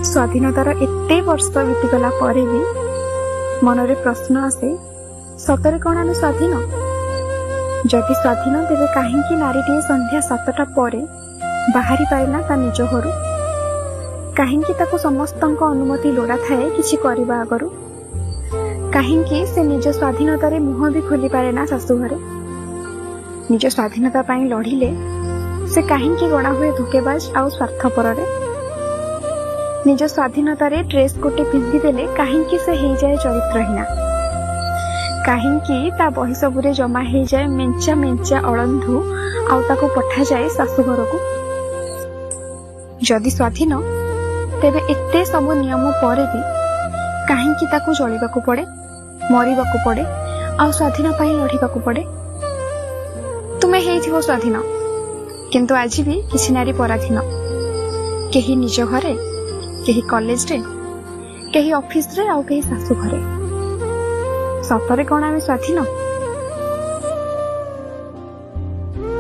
स्वाधीनतार एते वर्ष बीतीगला पर भी मनरे प्रश्न आसे सतरे कौन आम स्वाधीन जदि स्वाधीन तेरे कहीं नारीटे संध्या 7टा पर बाहरी पारिना ता निज घर कहीं समस्त अनुमति लोड़ा थाए किछि करबा आगरु कहीं से निज स्वाधीनतार मुह भी खोली पारे ना शाशु घरे निज स्वाधीनता पाई लड़िले से कहीं गणा हुए धोकेबाज आउ स्वार्थपर निज स्वाधीनतार ड्रेस गोटे पिंधिदेले कहीं से हो जाए चरित्रहीना कहीं ता बही सबुरे जमा हो जाए मेंचा मेंचा अड़ंधु आउ ताको पठा जाए शाशुघर को जदि स्वाधीन तेबे एते सब नियम पर भी कहीं ताको जलिबाकू पड़े मरिबाकू पड़े आउ स्वाधीन पाई लड़िबाकू पड़े तुमे हेइथिबो स्वाधीन किंतु आज भी किसी नारी पराधीन केही निज घरे केही कॉलेज रे केही ऑफिस रे आउ केही शाशु घरे सतरे कौन आम स्वाधीन।